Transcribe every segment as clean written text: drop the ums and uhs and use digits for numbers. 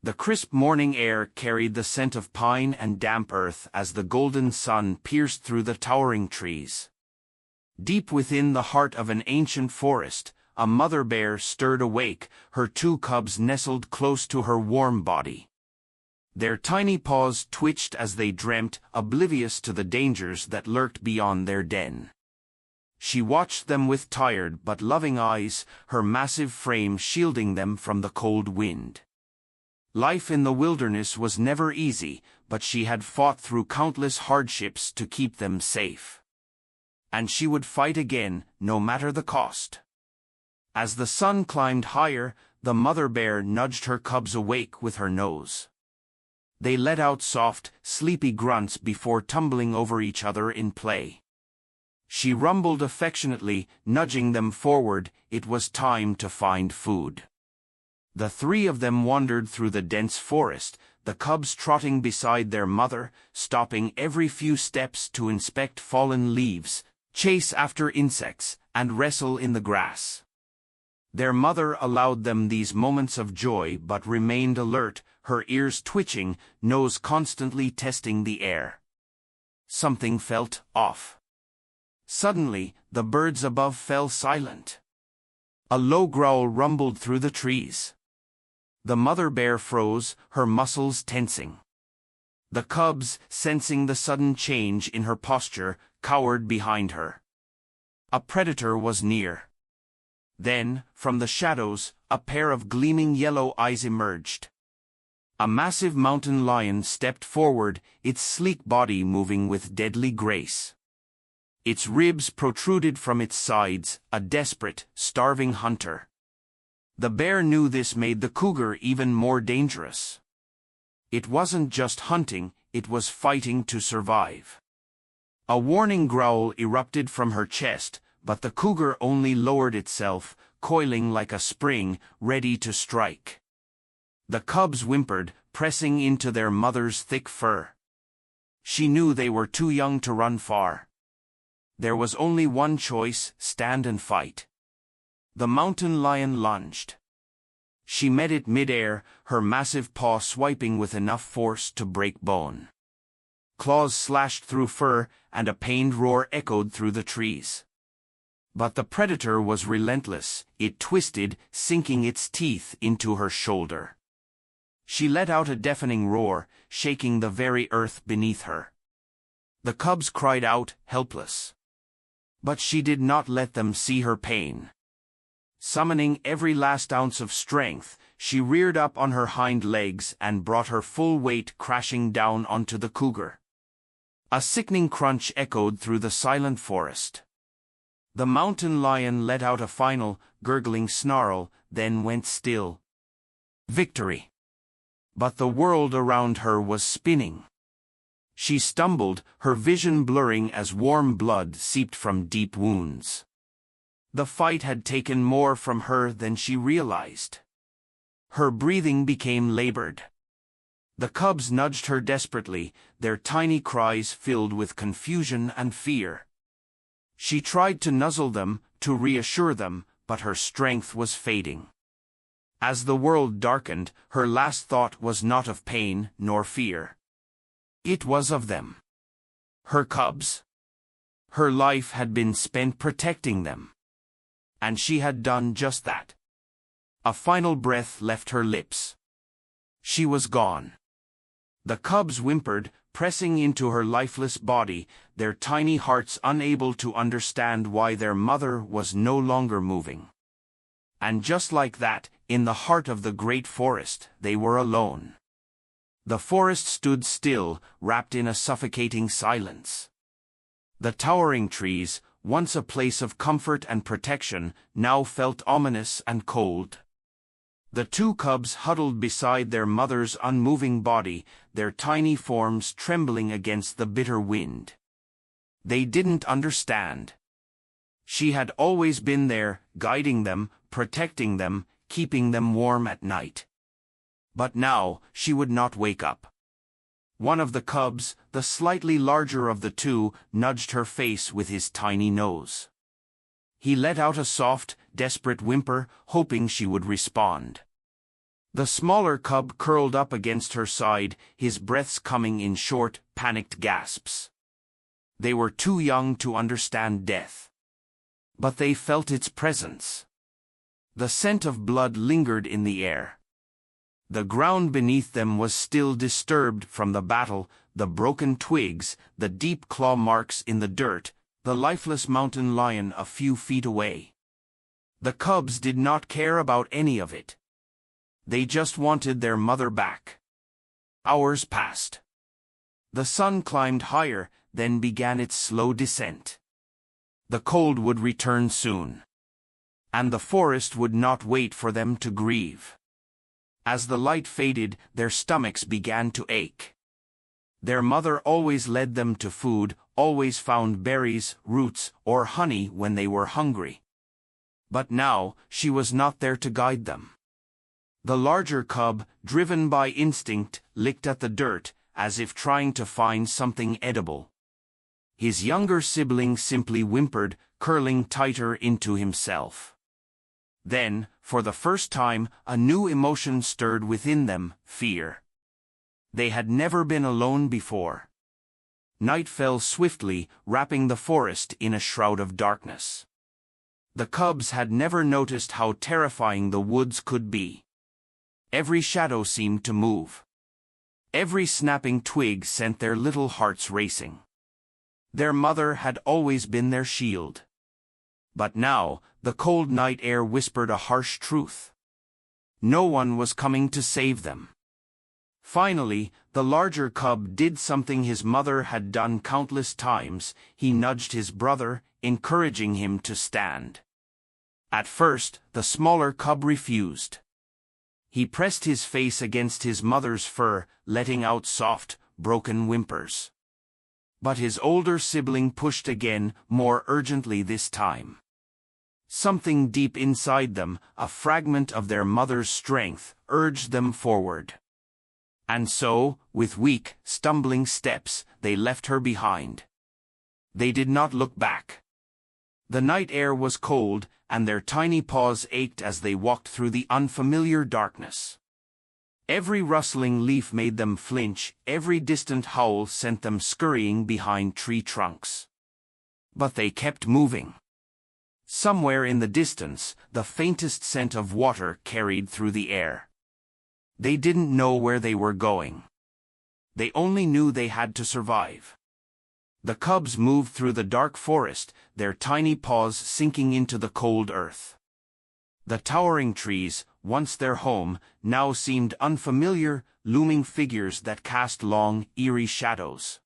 The crisp morning air carried the scent of pine and damp earth as the golden sun pierced through the towering trees. Deep within the heart of an ancient forest, a mother bear stirred awake, her two cubs nestled close to her warm body. Their tiny paws twitched as they dreamt, oblivious to the dangers that lurked beyond their den. She watched them with tired but loving eyes, her massive frame shielding them from the cold wind. Life in the wilderness was never easy, but she had fought through countless hardships to keep them safe. And she would fight again, no matter the cost. As the sun climbed higher, the mother bear nudged her cubs awake with her nose. They let out soft, sleepy grunts before tumbling over each other in play. She rumbled affectionately, nudging them forward. It was time to find food. The three of them wandered through the dense forest, the cubs trotting beside their mother, stopping every few steps to inspect fallen leaves, chase after insects, and wrestle in the grass. Their mother allowed them these moments of joy but remained alert, her ears twitching, nose constantly testing the air. Something felt off. Suddenly, the birds above fell silent. A low growl rumbled through the trees. The mother bear froze, her muscles tensing. The cubs, sensing the sudden change in her posture, cowered behind her. A predator was near. Then, from the shadows, a pair of gleaming yellow eyes emerged. A massive mountain lion stepped forward, its sleek body moving with deadly grace. Its ribs protruded from its sides, a desperate, starving hunter. The bear knew this made the cougar even more dangerous. It wasn't just hunting, it was fighting to survive. A warning growl erupted from her chest, but the cougar only lowered itself, coiling like a spring, ready to strike. The cubs whimpered, pressing into their mother's thick fur. She knew they were too young to run far. There was only one choice: stand and fight. The mountain lion lunged. She met it mid-air, her massive paw swiping with enough force to break bone. Claws slashed through fur, and a pained roar echoed through the trees. But the predator was relentless. It twisted, sinking its teeth into her shoulder. She let out a deafening roar, shaking the very earth beneath her. The cubs cried out, helpless. But she did not let them see her pain. Summoning every last ounce of strength, she reared up on her hind legs and brought her full weight crashing down onto the cougar. A sickening crunch echoed through the silent forest. The mountain lion let out a final, gurgling snarl, then went still. Victory! But the world around her was spinning. She stumbled, her vision blurring as warm blood seeped from deep wounds. The fight had taken more from her than she realized. Her breathing became labored. The cubs nudged her desperately, their tiny cries filled with confusion and fear. She tried to nuzzle them, to reassure them, but her strength was fading. As the world darkened, her last thought was not of pain nor fear. It was of them. Her cubs. Her life had been spent protecting them. And she had done just that. A final breath left her lips. She was gone. The cubs whimpered, pressing into her lifeless body, their tiny hearts unable to understand why their mother was no longer moving. And just like that, in the heart of the great forest, they were alone. The forest stood still, wrapped in a suffocating silence. The towering trees, once a place of comfort and protection, now felt ominous and cold. The two cubs huddled beside their mother's unmoving body, their tiny forms trembling against the bitter wind. They didn't understand. She had always been there, guiding them, protecting them, keeping them warm at night. But now, she would not wake up. One of the cubs, the slightly larger of the two, nudged her face with his tiny nose. He let out a soft, desperate whimper, hoping she would respond. The smaller cub curled up against her side, his breaths coming in short, panicked gasps. They were too young to understand death. But they felt its presence. The scent of blood lingered in the air. The ground beneath them was still disturbed from the battle, the broken twigs, the deep claw marks in the dirt, the lifeless mountain lion a few feet away. The cubs did not care about any of it. They just wanted their mother back. Hours passed. The sun climbed higher, then began its slow descent. The cold would return soon. And the forest would not wait for them to grieve. As the light faded, their stomachs began to ache. Their mother always led them to food, always found berries, roots, or honey when they were hungry. But now, she was not there to guide them. The larger cub, driven by instinct, licked at the dirt, as if trying to find something edible. His younger sibling simply whimpered, curling tighter into himself. Then, for the first time, a new emotion stirred within them, fear. They had never been alone before. Night fell swiftly, wrapping the forest in a shroud of darkness. The cubs had never noticed how terrifying the woods could be. Every shadow seemed to move. Every snapping twig sent their little hearts racing. Their mother had always been their shield. But now, the cold night air whispered a harsh truth. No one was coming to save them. Finally, the larger cub did something his mother had done countless times. He nudged his brother, encouraging him to stand. At first, the smaller cub refused. He pressed his face against his mother's fur, letting out soft, broken whimpers. But his older sibling pushed again, more urgently this time. Something deep inside them, a fragment of their mother's strength, urged them forward. And so, with weak, stumbling steps, they left her behind. They did not look back. The night air was cold, and their tiny paws ached as they walked through the unfamiliar darkness. Every rustling leaf made them flinch, every distant howl sent them scurrying behind tree trunks. But they kept moving. Somewhere in the distance, the faintest scent of water carried through the air. They didn't know where they were going. They only knew they had to survive. The cubs moved through the dark forest, their tiny paws sinking into the cold earth. The towering trees, once their home, now seemed unfamiliar, looming figures that cast long, eerie shadows.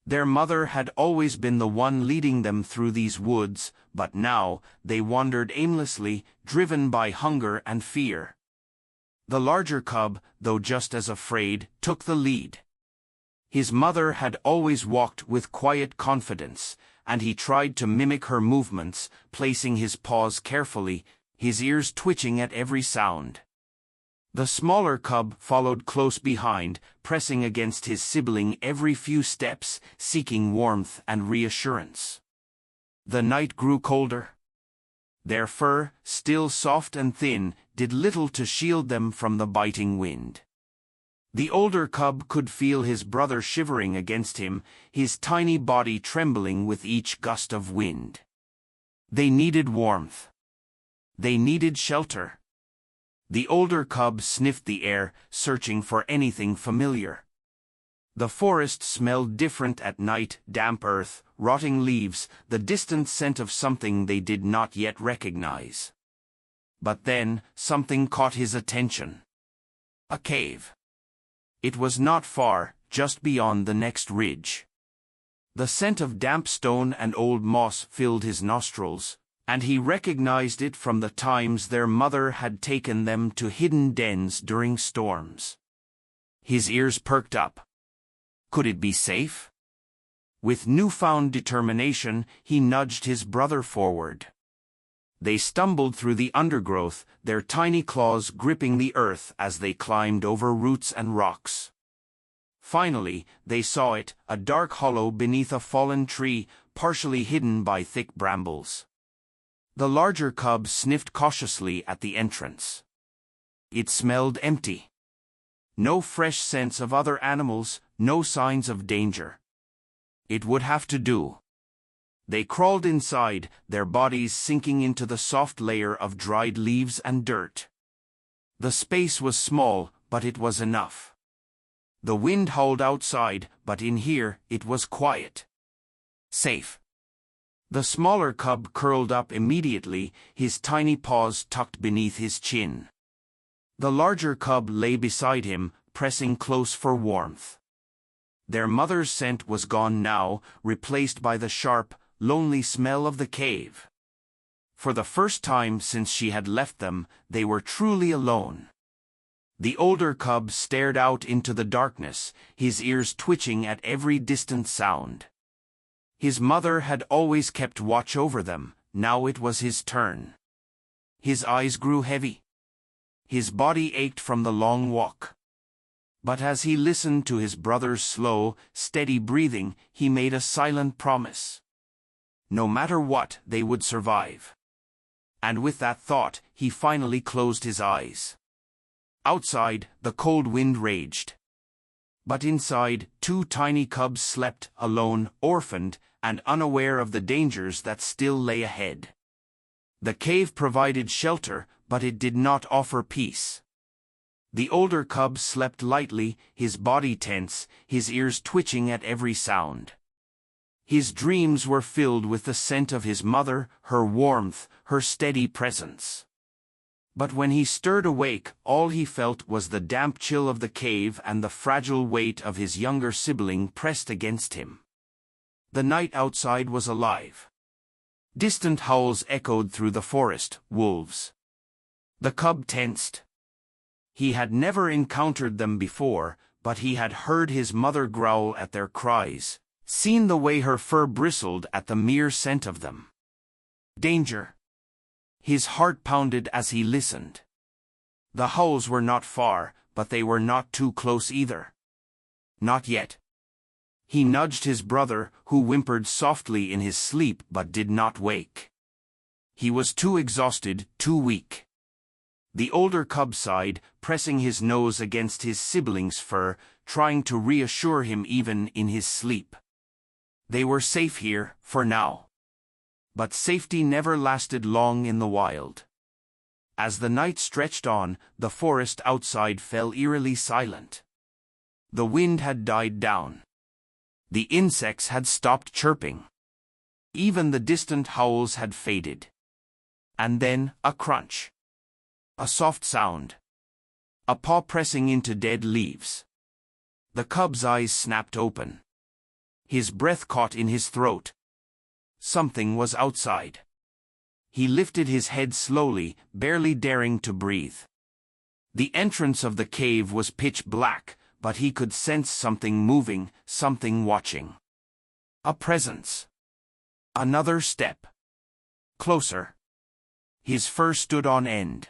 Their mother had always been the one leading them through these woods, but now, they wandered aimlessly, driven by hunger and fear. The larger cub, though just as afraid, took the lead. His mother had always walked with quiet confidence, and he tried to mimic her movements, placing his paws carefully, his ears twitching at every sound. The smaller cub followed close behind, pressing against his sibling every few steps, seeking warmth and reassurance. The night grew colder. Their fur, still soft and thin, did little to shield them from the biting wind. The older cub could feel his brother shivering against him, his tiny body trembling with each gust of wind. They needed warmth. They needed shelter. The older cub sniffed the air, searching for anything familiar. The forest smelled different at night, damp earth, rotting leaves, the distant scent of something they did not yet recognize. But then, something caught his attention. A cave. It was not far, just beyond the next ridge. The scent of damp stone and old moss filled his nostrils, and he recognized it from the times their mother had taken them to hidden dens during storms. His ears perked up. Could it be safe? With newfound determination, he nudged his brother forward. They stumbled through the undergrowth, their tiny claws gripping the earth as they climbed over roots and rocks. Finally, they saw it, a dark hollow beneath a fallen tree, partially hidden by thick brambles. The larger cub sniffed cautiously at the entrance. It smelled empty. No fresh scents of other animals, no signs of danger. It would have to do. They crawled inside, their bodies sinking into the soft layer of dried leaves and dirt. The space was small, but it was enough. The wind howled outside, but in here, it was quiet. Safe. The smaller cub curled up immediately, his tiny paws tucked beneath his chin. The larger cub lay beside him, pressing close for warmth. Their mother's scent was gone now, replaced by the sharp, lonely smell of the cave. For the first time since she had left them, they were truly alone. The older cub stared out into the darkness, his ears twitching at every distant sound. His mother had always kept watch over them, now it was his turn. His eyes grew heavy. His body ached from the long walk. But as he listened to his brother's slow, steady breathing, he made a silent promise. No matter what, they would survive. And with that thought, he finally closed his eyes. Outside, the cold wind raged. But inside, two tiny cubs slept, alone, orphaned, and unaware of the dangers that still lay ahead. The cave provided shelter, but it did not offer peace. The older cub slept lightly, his body tense, his ears twitching at every sound. His dreams were filled with the scent of his mother, her warmth, her steady presence. But when he stirred awake, all he felt was the damp chill of the cave and the fragile weight of his younger sibling pressed against him. The night outside was alive. Distant howls echoed through the forest, wolves. The cub tensed. He had never encountered them before, but he had heard his mother growl at their cries, seen the way her fur bristled at the mere scent of them. Danger. His heart pounded as he listened. The howls were not far, but they were not too close either. Not yet. He nudged his brother, who whimpered softly in his sleep but did not wake. He was too exhausted, too weak. The older cub sighed, pressing his nose against his sibling's fur, trying to reassure him even in his sleep. They were safe here, for now. But safety never lasted long in the wild. As the night stretched on, the forest outside fell eerily silent. The wind had died down. The insects had stopped chirping. Even the distant howls had faded. And then, a crunch. A soft sound. A paw pressing into dead leaves. The cub's eyes snapped open. His breath caught in his throat. Something was outside. He lifted his head slowly, barely daring to breathe. The entrance of the cave was pitch black, but he could sense something moving, something watching. A presence. Another step. Closer. His fur stood on end.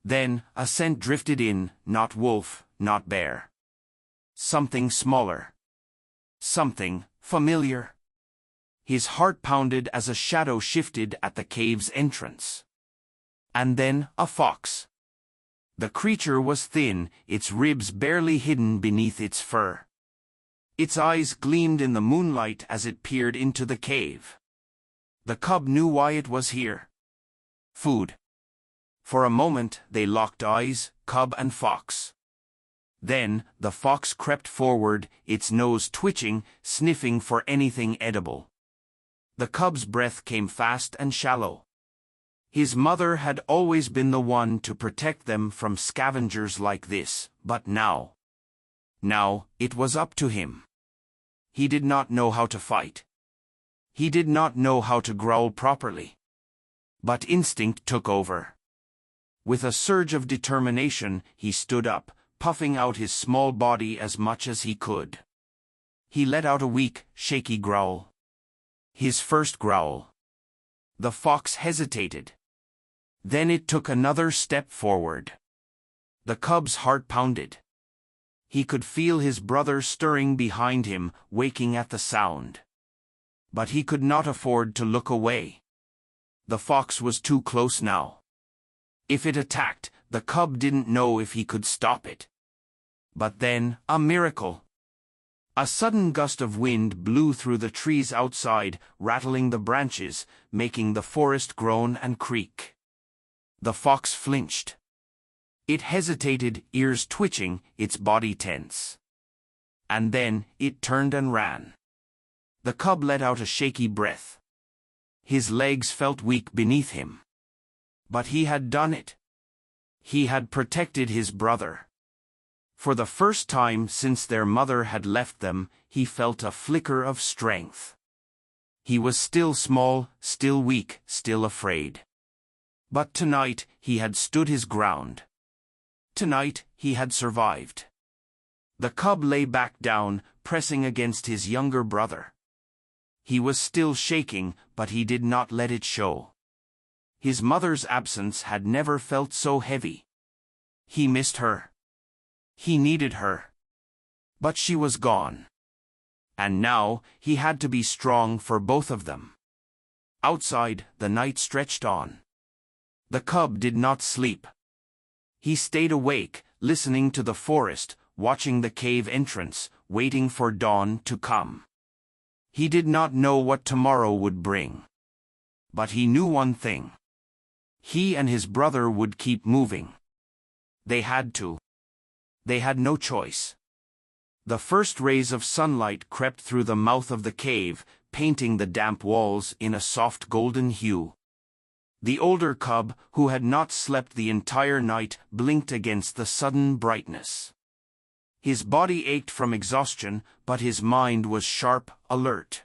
Then, a scent drifted in, not wolf, not bear. Something smaller. Something familiar. His heart pounded as a shadow shifted at the cave's entrance. And then, a fox. The creature was thin, its ribs barely hidden beneath its fur. Its eyes gleamed in the moonlight as it peered into the cave. The cub knew why it was here. Food. For a moment, they locked eyes, cub and fox. Then, the fox crept forward, its nose twitching, sniffing for anything edible. The cub's breath came fast and shallow. His mother had always been the one to protect them from scavengers like this, but now, it was up to him. He did not know how to fight. He did not know how to growl properly. But instinct took over. With a surge of determination, he stood up, puffing out his small body as much as he could. He let out a weak, shaky growl. His first growl. The fox hesitated. Then it took another step forward. The cub's heart pounded. He could feel his brother stirring behind him, waking at the sound. But he could not afford to look away. The fox was too close now. If it attacked, the cub didn't know if he could stop it. But then, a miracle. A sudden gust of wind blew through the trees outside, rattling the branches, making the forest groan and creak. The fox flinched. It hesitated, ears twitching, its body tense. And then, it turned and ran. The cub let out a shaky breath. His legs felt weak beneath him. But he had done it. He had protected his brother. For the first time since their mother had left them, he felt a flicker of strength. He was still small, still weak, still afraid. But tonight, he had stood his ground. Tonight, he had survived. The cub lay back down, pressing against his younger brother. He was still shaking, but he did not let it show. His mother's absence had never felt so heavy. He missed her. He needed her. But she was gone. And now, he had to be strong for both of them. Outside, the night stretched on. The cub did not sleep. He stayed awake, listening to the forest, watching the cave entrance, waiting for dawn to come. He did not know what tomorrow would bring. But he knew one thing. He and his brother would keep moving. They had to. They had no choice. The first rays of sunlight crept through the mouth of the cave, painting the damp walls in a soft golden hue. The older cub, who had not slept the entire night, blinked against the sudden brightness. His body ached from exhaustion, but his mind was sharp, alert.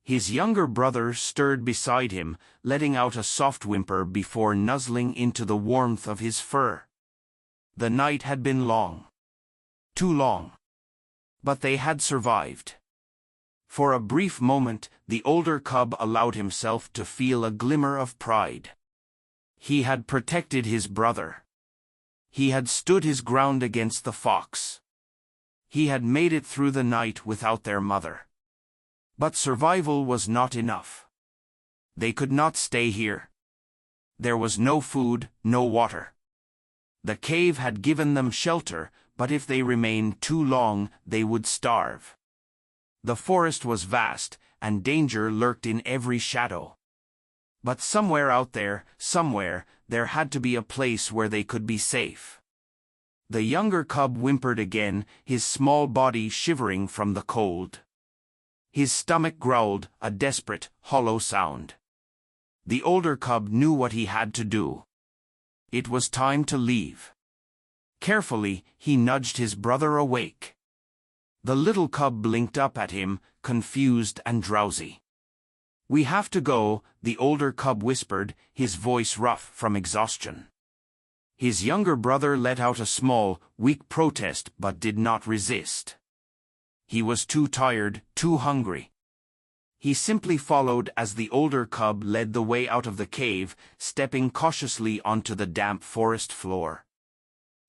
His younger brother stirred beside him, letting out a soft whimper before nuzzling into the warmth of his fur. The night had been long. Too long. But they had survived. For a brief moment, the older cub allowed himself to feel a glimmer of pride. He had protected his brother. He had stood his ground against the fox. He had made it through the night without their mother. But survival was not enough. They could not stay here. There was no food, no water. The cave had given them shelter, but if they remained too long, they would starve. The forest was vast, and danger lurked in every shadow. But somewhere out there, there had to be a place where they could be safe. The younger cub whimpered again, his small body shivering from the cold. His stomach growled, a desperate, hollow sound. The older cub knew what he had to do. It was time to leave. Carefully, he nudged his brother awake. The little cub blinked up at him, confused and drowsy. "We have to go," the older cub whispered, his voice rough from exhaustion. His younger brother let out a small, weak protest but did not resist. He was too tired, too hungry. He simply followed as the older cub led the way out of the cave, stepping cautiously onto the damp forest floor.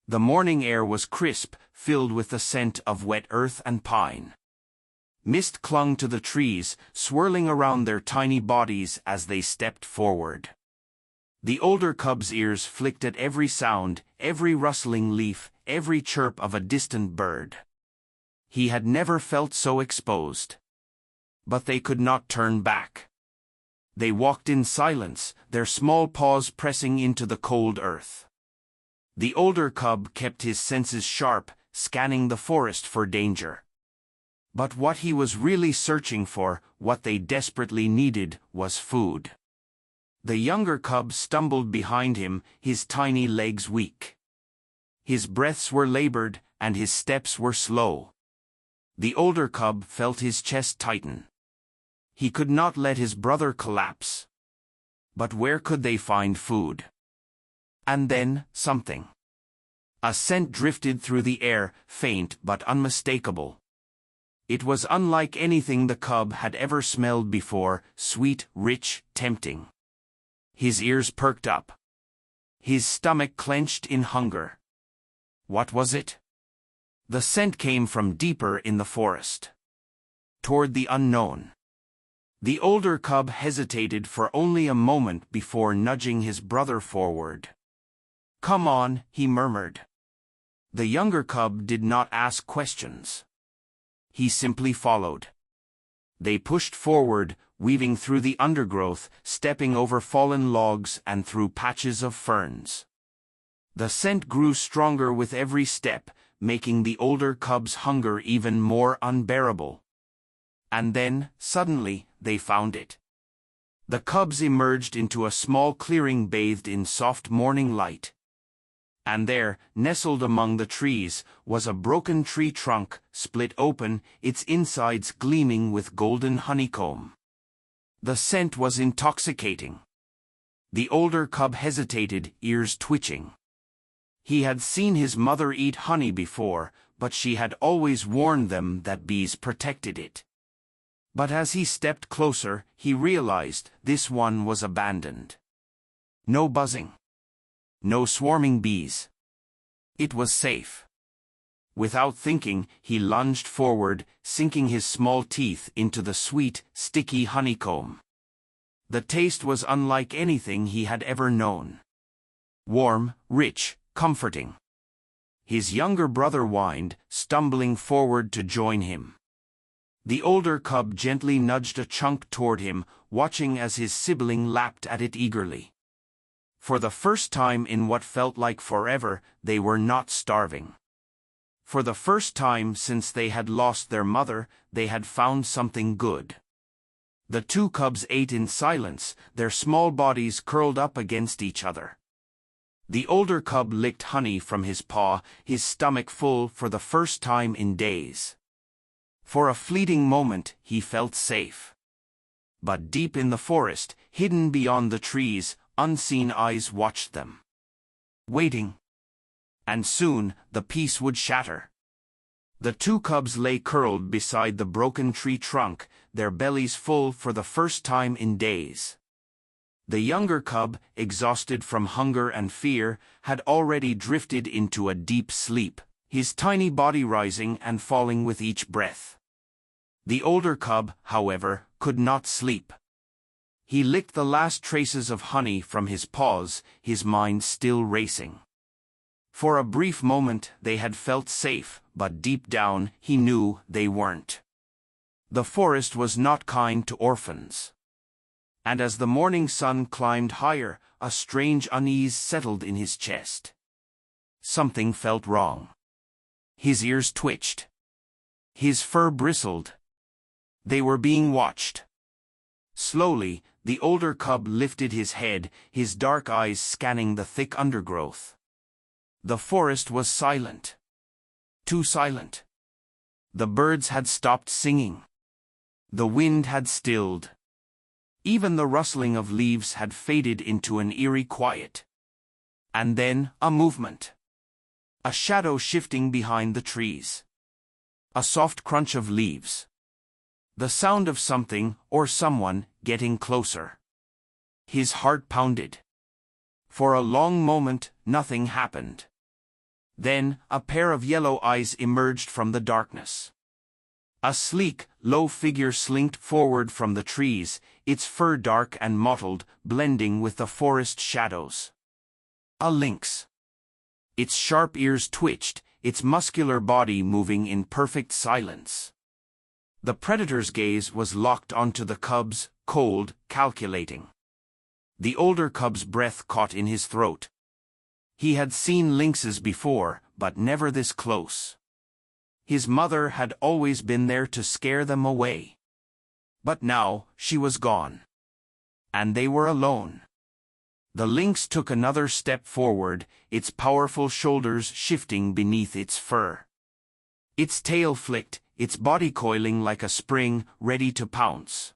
The morning air was crisp, filled with the scent of wet earth and pine. Mist clung to the trees, swirling around their tiny bodies as they stepped forward. The older cub's ears flicked at every sound, every rustling leaf, every chirp of a distant bird. He had never felt so exposed. But they could not turn back. They walked in silence, their small paws pressing into the cold earth. The older cub kept his senses sharp, scanning the forest for danger. But what he was really searching for, what they desperately needed, was food. The younger cub stumbled behind him, his tiny legs weak. His breaths were labored, and his steps were slow. The older cub felt his chest tighten. He could not let his brother collapse. But where could they find food? And then, something. A scent drifted through the air, faint but unmistakable. It was unlike anything the cub had ever smelled before, sweet, rich, tempting. His ears perked up. His stomach clenched in hunger. What was it? The scent came from deeper in the forest. Toward the unknown. The older cub hesitated for only a moment before nudging his brother forward. "Come on," he murmured. The younger cub did not ask questions. He simply followed. They pushed forward, weaving through the undergrowth, stepping over fallen logs and through patches of ferns. The scent grew stronger with every step, making the older cub's hunger even more unbearable. And then, suddenly, they found it. The cubs emerged into a small clearing bathed in soft morning light. And there, nestled among the trees, was a broken tree trunk, split open, its insides gleaming with golden honeycomb. The scent was intoxicating. The older cub hesitated, ears twitching. He had seen his mother eat honey before, but she had always warned them that bees protected it. But as he stepped closer, he realized this one was abandoned. No buzzing. No swarming bees. It was safe. Without thinking, he lunged forward, sinking his small teeth into the sweet, sticky honeycomb. The taste was unlike anything he had ever known. Warm, rich, comforting. His younger brother whined, stumbling forward to join him. The older cub gently nudged a chunk toward him, watching as his sibling lapped at it eagerly. For the first time in what felt like forever, they were not starving. For the first time since they had lost their mother, they had found something good. The two cubs ate in silence, their small bodies curled up against each other. The older cub licked honey from his paw, his stomach full for the first time in days. For a fleeting moment, he felt safe. But deep in the forest, hidden beyond the trees, unseen eyes watched them. Waiting. And soon, the peace would shatter. The two cubs lay curled beside the broken tree trunk, their bellies full for the first time in days. The younger cub, exhausted from hunger and fear, had already drifted into a deep sleep, his tiny body rising and falling with each breath. The older cub, however, could not sleep. He licked the last traces of honey from his paws, his mind still racing. For a brief moment they had felt safe, but deep down he knew they weren't. The forest was not kind to orphans. And as the morning sun climbed higher, a strange unease settled in his chest. Something felt wrong. His ears twitched. His fur bristled. They were being watched. Slowly, the older cub lifted his head, his dark eyes scanning the thick undergrowth. The forest was silent. Too silent. The birds had stopped singing. The wind had stilled. Even the rustling of leaves had faded into an eerie quiet. And then, a movement. A shadow shifting behind the trees. A soft crunch of leaves. The sound of something, or someone, getting closer. His heart pounded. For a long moment, nothing happened. Then, a pair of yellow eyes emerged from the darkness. A sleek, low figure slinked forward from the trees, its fur dark and mottled, blending with the forest shadows. A lynx. Its sharp ears twitched, its muscular body moving in perfect silence. The predator's gaze was locked onto the cubs, cold, calculating. The older cub's breath caught in his throat. He had seen lynxes before, but never this close. His mother had always been there to scare them away. But now, she was gone. And they were alone. The lynx took another step forward, its powerful shoulders shifting beneath its fur. Its tail flicked, its body coiling like a spring, ready to pounce.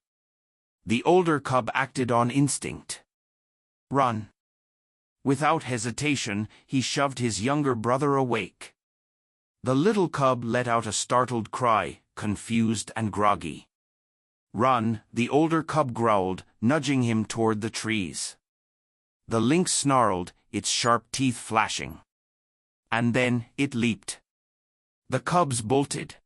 The older cub acted on instinct. Run. Without hesitation, he shoved his younger brother awake. The little cub let out a startled cry, confused and groggy. Run, the older cub growled, nudging him toward the trees. The lynx snarled, its sharp teeth flashing. And then, it leaped. The cubs bolted.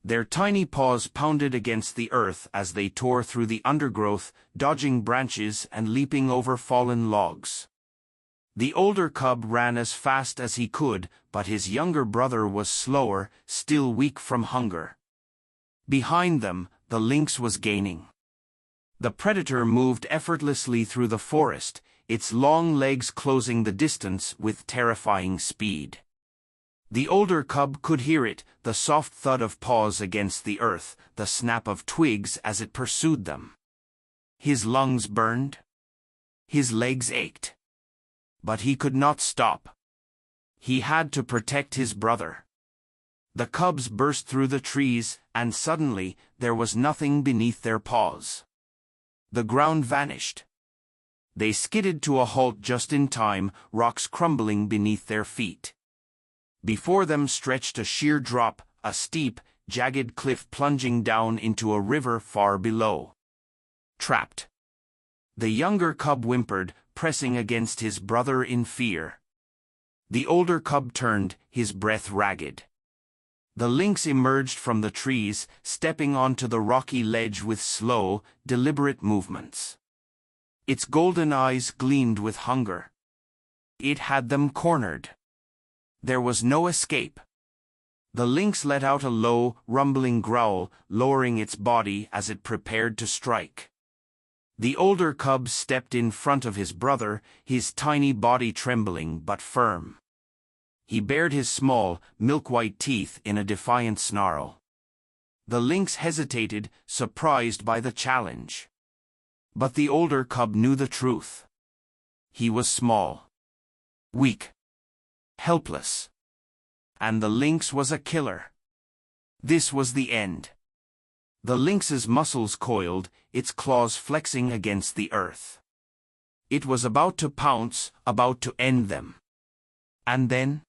Their tiny paws pounded against the earth as they tore through the undergrowth, dodging branches and leaping over fallen logs. The older cub ran as fast as he could, but his younger brother was slower, still weak from hunger. Behind them, the lynx was gaining. The predator moved effortlessly through the forest, its long legs closing the distance with terrifying speed. The older cub could hear it, the soft thud of paws against the earth, the snap of twigs as it pursued them. His lungs burned. His legs ached. But he could not stop. He had to protect his brother. The cubs burst through the trees, and suddenly, there was nothing beneath their paws. The ground vanished. They skidded to a halt just in time, rocks crumbling beneath their feet. Before them stretched a sheer drop, a steep, jagged cliff plunging down into a river far below. Trapped. The younger cub whimpered, pressing against his brother in fear. The older cub turned, his breath ragged. The lynx emerged from the trees, stepping onto the rocky ledge with slow, deliberate movements. Its golden eyes gleamed with hunger. It had them cornered. There was no escape. The lynx let out a low, rumbling growl, lowering its body as it prepared to strike. The older cub stepped in front of his brother, his tiny body trembling but firm. He bared his small, milk-white teeth in a defiant snarl. The lynx hesitated, surprised by the challenge. But the older cub knew the truth. He was small, weak, helpless. And the lynx was a killer. This was the end. The lynx's muscles coiled, its claws flexing against the earth. It was about to pounce, about to end them. And then,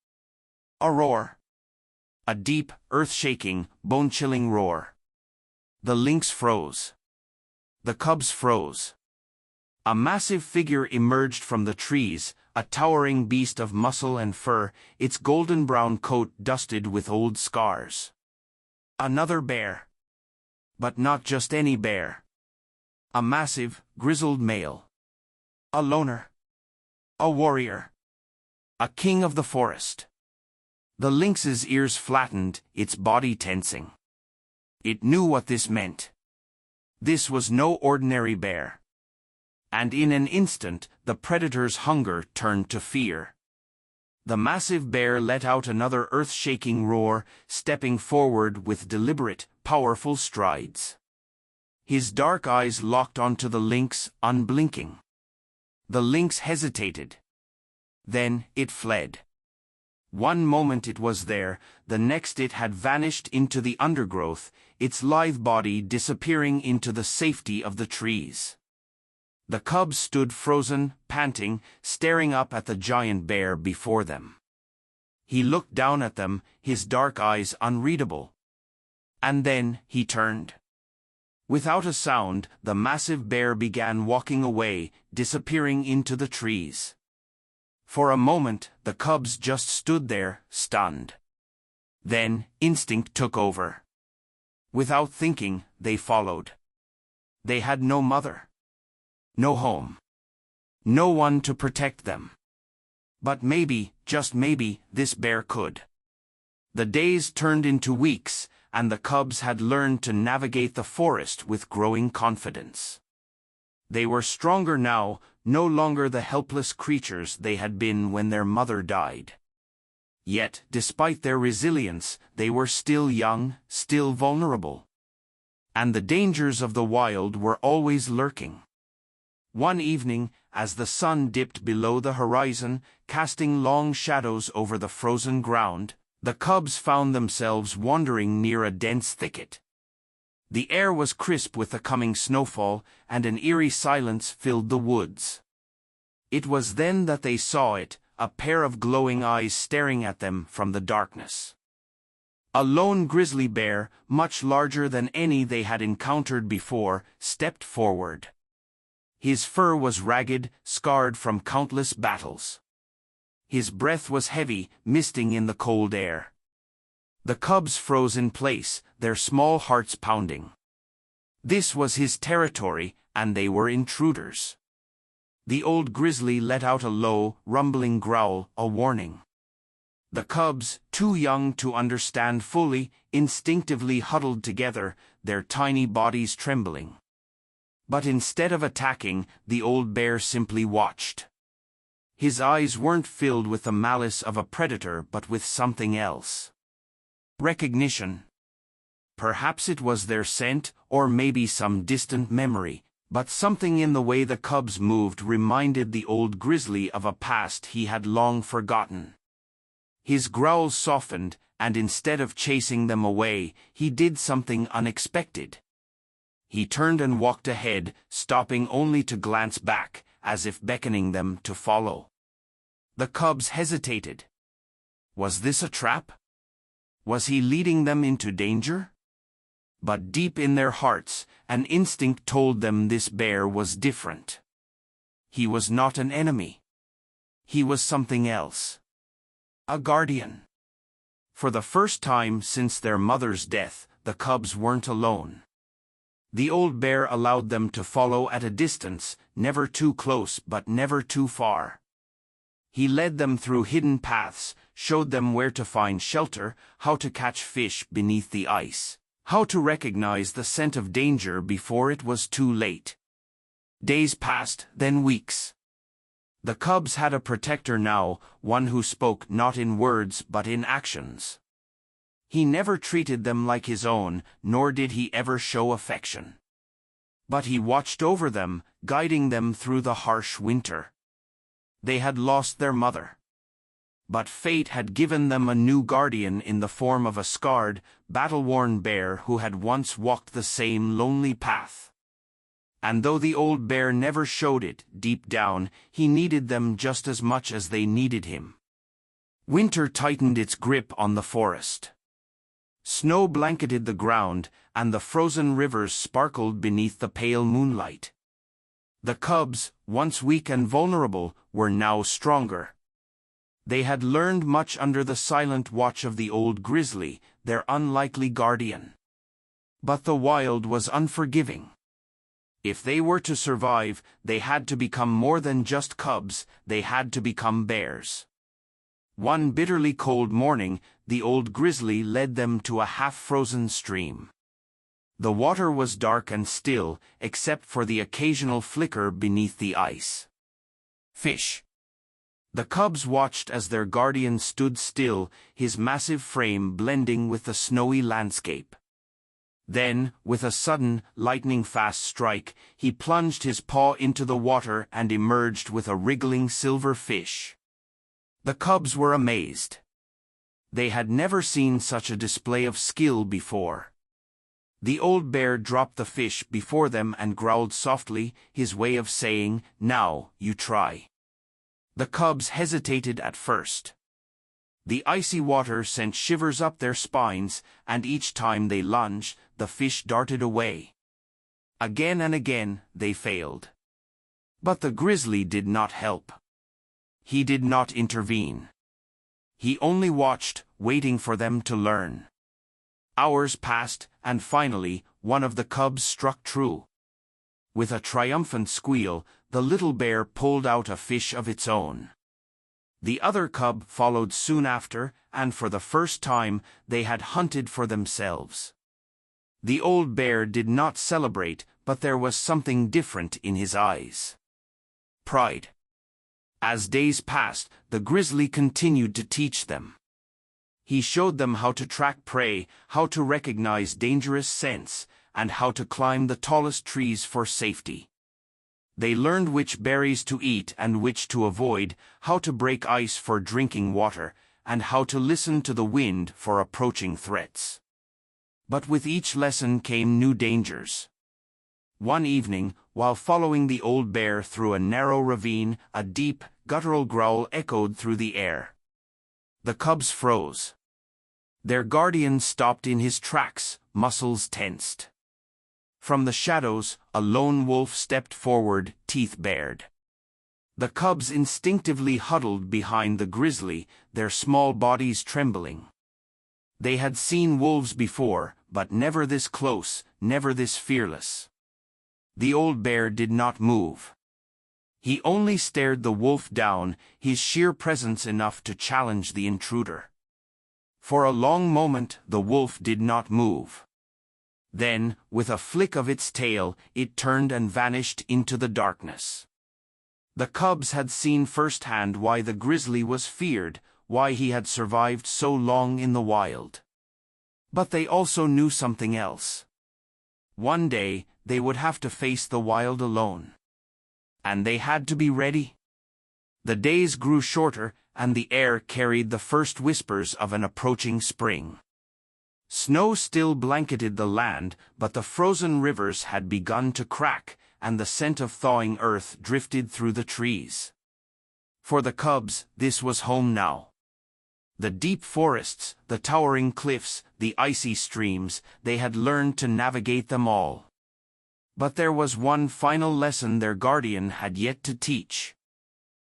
a roar. A deep, earth-shaking, bone-chilling roar. The lynx froze. The cubs froze. A massive figure emerged from the trees, a towering beast of muscle and fur, its golden-brown coat dusted with old scars. Another bear. But not just any bear. A massive, grizzled male. A loner. A warrior. A king of the forest. The lynx's ears flattened, its body tensing. It knew what this meant. This was no ordinary bear. And in an instant, the predator's hunger turned to fear. The massive bear let out another earth-shaking roar, stepping forward with deliberate, powerful strides. His dark eyes locked onto the lynx, unblinking. The lynx hesitated. Then it fled. One moment it was there, the next it had vanished into the undergrowth, its lithe body disappearing into the safety of the trees. The cubs stood frozen, panting, staring up at the giant bear before them. He looked down at them, his dark eyes unreadable. And then he turned. Without a sound, the massive bear began walking away, disappearing into the trees. For a moment, the cubs just stood there, stunned. Then, instinct took over. Without thinking, they followed. They had no mother. No home. No one to protect them. But maybe, just maybe, this bear could. The days turned into weeks, and the cubs had learned to navigate the forest with growing confidence. They were stronger now, no longer the helpless creatures they had been when their mother died. Yet, despite their resilience, they were still young, still vulnerable. And the dangers of the wild were always lurking. One evening, as the sun dipped below the horizon, casting long shadows over the frozen ground, the cubs found themselves wandering near a dense thicket. The air was crisp with the coming snowfall, and an eerie silence filled the woods. It was then that they saw it, a pair of glowing eyes staring at them from the darkness. A lone grizzly bear, much larger than any they had encountered before, stepped forward. His fur was ragged, scarred from countless battles. His breath was heavy, misting in the cold air. The cubs froze in place, their small hearts pounding. This was his territory, and they were intruders. The old grizzly let out a low, rumbling growl, a warning. The cubs, too young to understand fully, instinctively huddled together, their tiny bodies trembling. But instead of attacking, the old bear simply watched. His eyes weren't filled with the malice of a predator but with something else. Recognition. Perhaps it was their scent, or maybe some distant memory, but something in the way the cubs moved reminded the old grizzly of a past he had long forgotten. His growls softened, and instead of chasing them away, he did something unexpected. He turned and walked ahead, stopping only to glance back, as if beckoning them to follow. The cubs hesitated. Was this a trap? Was he leading them into danger? But deep in their hearts, an instinct told them this bear was different. He was not an enemy. He was something else. A guardian. For the first time since their mother's death, the cubs weren't alone. The old bear allowed them to follow at a distance, never too close but never too far. He led them through hidden paths, showed them where to find shelter, how to catch fish beneath the ice, how to recognize the scent of danger before it was too late. Days passed, then weeks. The cubs had a protector now, one who spoke not in words but in actions. He never treated them like his own, nor did he ever show affection. But he watched over them, guiding them through the harsh winter. They had lost their mother. But fate had given them a new guardian in the form of a scarred, battle-worn bear who had once walked the same lonely path. And though the old bear never showed it, deep down, he needed them just as much as they needed him. Winter tightened its grip on the forest. Snow blanketed the ground, and the frozen rivers sparkled beneath the pale moonlight. The cubs, once weak and vulnerable, were now stronger. They had learned much under the silent watch of the old grizzly, their unlikely guardian. But the wild was unforgiving. If they were to survive, they had to become more than just cubs, they had to become bears. One bitterly cold morning, the old grizzly led them to a half-frozen stream. The water was dark and still, except for the occasional flicker beneath the ice. Fish. The cubs watched as their guardian stood still, his massive frame blending with the snowy landscape. Then, with a sudden, lightning-fast strike, he plunged his paw into the water and emerged with a wriggling silver fish. The cubs were amazed. They had never seen such a display of skill before. The old bear dropped the fish before them and growled softly, his way of saying, "Now, you try." The cubs hesitated at first. The icy water sent shivers up their spines, and each time they lunged, the fish darted away. Again and again, they failed. But the grizzly did not help. He did not intervene. He only watched, waiting for them to learn. Hours passed, and finally, one of the cubs struck true. With a triumphant squeal, the little bear pulled out a fish of its own. The other cub followed soon after, and for the first time, they had hunted for themselves. The old bear did not celebrate, but there was something different in his eyes. Pride. As days passed, the grizzly continued to teach them. He showed them how to track prey, how to recognize dangerous scents, and how to climb the tallest trees for safety. They learned which berries to eat and which to avoid, how to break ice for drinking water, and how to listen to the wind for approaching threats. But with each lesson came new dangers. One evening, while following the old bear through a narrow ravine, a deep, guttural growl echoed through the air. The cubs froze. Their guardian stopped in his tracks, muscles tensed. From the shadows, a lone wolf stepped forward, teeth bared. The cubs instinctively huddled behind the grizzly, their small bodies trembling. They had seen wolves before, but never this close, never this fearless. The old bear did not move. He only stared the wolf down, his sheer presence enough to challenge the intruder. For a long moment the wolf did not move. Then, with a flick of its tail, it turned and vanished into the darkness. The cubs had seen firsthand why the grizzly was feared, why he had survived so long in the wild. But they also knew something else. One day, they would have to face the wild alone. And they had to be ready. The days grew shorter, and the air carried the first whispers of an approaching spring. Snow still blanketed the land, but the frozen rivers had begun to crack, and the scent of thawing earth drifted through the trees. For the cubs, this was home now. The deep forests, the towering cliffs, the icy streams, they had learned to navigate them all. But there was one final lesson their guardian had yet to teach.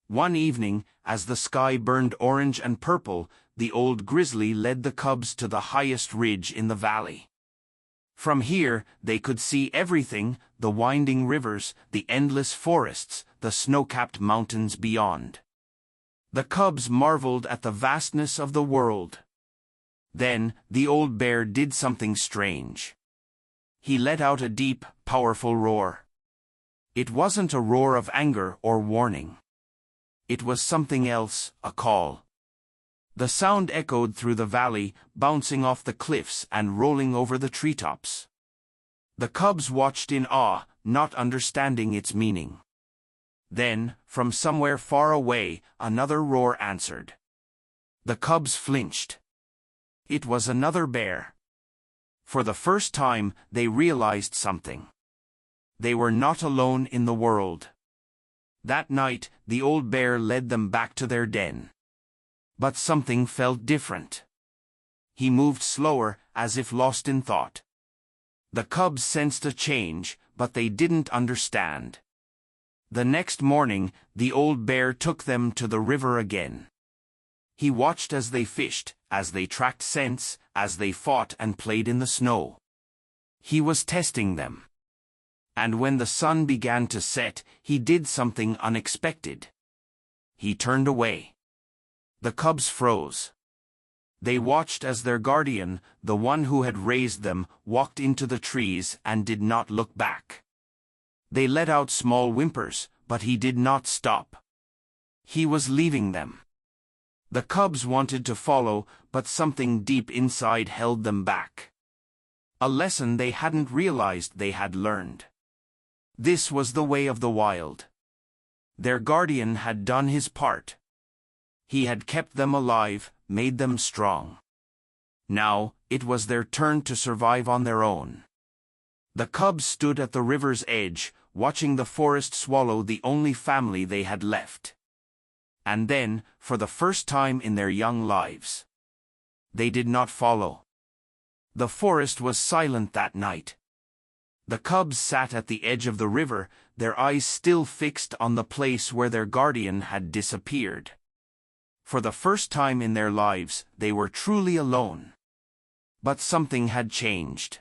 One evening, as the sky burned orange and purple, the old grizzly led the cubs to the highest ridge in the valley. From here, they could see everything, the winding rivers, the endless forests, the snow-capped mountains beyond. The cubs marveled at the vastness of the world. Then, the old bear did something strange. He let out a deep, powerful roar. It wasn't a roar of anger or warning. It was something else, a call. The sound echoed through the valley, bouncing off the cliffs and rolling over the treetops. The cubs watched in awe, not understanding its meaning. Then, from somewhere far away, another roar answered. The cubs flinched. It was another bear. For the first time, they realized something. They were not alone in the world. That night, the old bear led them back to their den. But something felt different. He moved slower, as if lost in thought. The cubs sensed a change, but they didn't understand. The next morning, the old bear took them to the river again. He watched as they fished, as they tracked scents, as they fought and played in the snow. He was testing them. And when the sun began to set, he did something unexpected. He turned away. The cubs froze. They watched as their guardian, the one who had raised them, walked into the trees and did not look back. They let out small whimpers, but he did not stop. He was leaving them. The cubs wanted to follow, but something deep inside held them back. A lesson they hadn't realized they had learned. This was the way of the wild. Their guardian had done his part. He had kept them alive, made them strong. Now, it was their turn to survive on their own. The cubs stood at the river's edge, watching the forest swallow the only family they had left. And then, for the first time in their young lives, they did not follow. The forest was silent that night. The cubs sat at the edge of the river, their eyes still fixed on the place where their guardian had disappeared. For the first time in their lives, they were truly alone. But something had changed.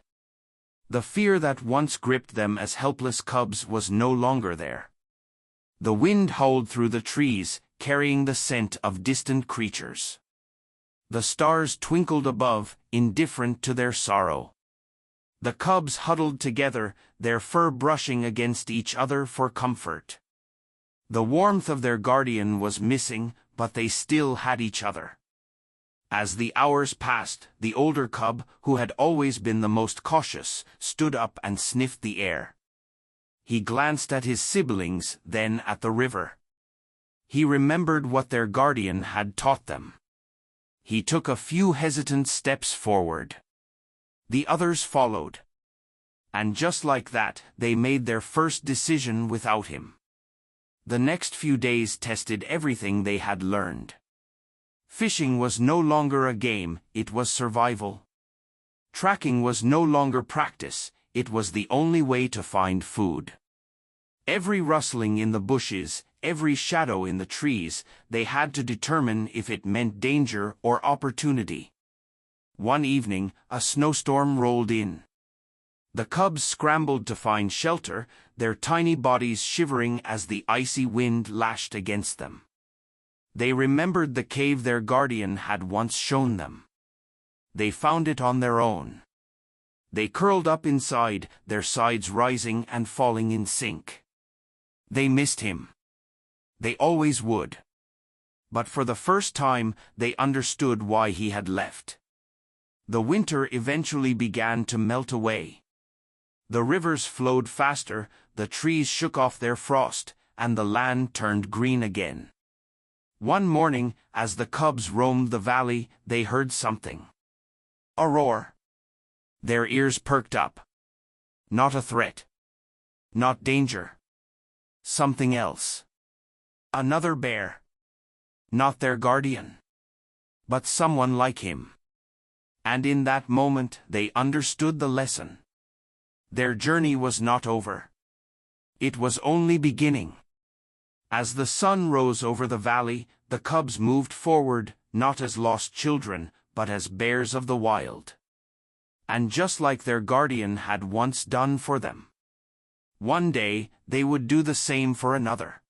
The fear that once gripped them as helpless cubs was no longer there. The wind howled through the trees, carrying the scent of distant creatures. The stars twinkled above, indifferent to their sorrow. The cubs huddled together, their fur brushing against each other for comfort. The warmth of their guardian was missing, but they still had each other. As the hours passed, the older cub, who had always been the most cautious, stood up and sniffed the air. He glanced at his siblings, then at the river. He remembered what their guardian had taught them. He took a few hesitant steps forward. The others followed. And just like that, they made their first decision without him. The next few days tested everything they had learned. Fishing was no longer a game, it was survival. Tracking was no longer practice, it was the only way to find food. Every rustling in the bushes, every shadow in the trees, they had to determine if it meant danger or opportunity. One evening, a snowstorm rolled in. The cubs scrambled to find shelter, their tiny bodies shivering as the icy wind lashed against them. They remembered the cave their guardian had once shown them. They found it on their own. They curled up inside, their sides rising and falling in sync. They missed him. They always would. But for the first time, they understood why he had left. The winter eventually began to melt away. The rivers flowed faster, the trees shook off their frost, and the land turned green again. One morning, as the cubs roamed the valley, they heard something. A roar. Their ears perked up. Not a threat. Not danger. Something else. Another bear. Not their guardian. But someone like him. And in that moment, they understood the lesson. Their journey was not over. It was only beginning. As the sun rose over the valley, the cubs moved forward, not as lost children, but as bears of the wild. And just like their guardian had once done for them, one day they would do the same for another.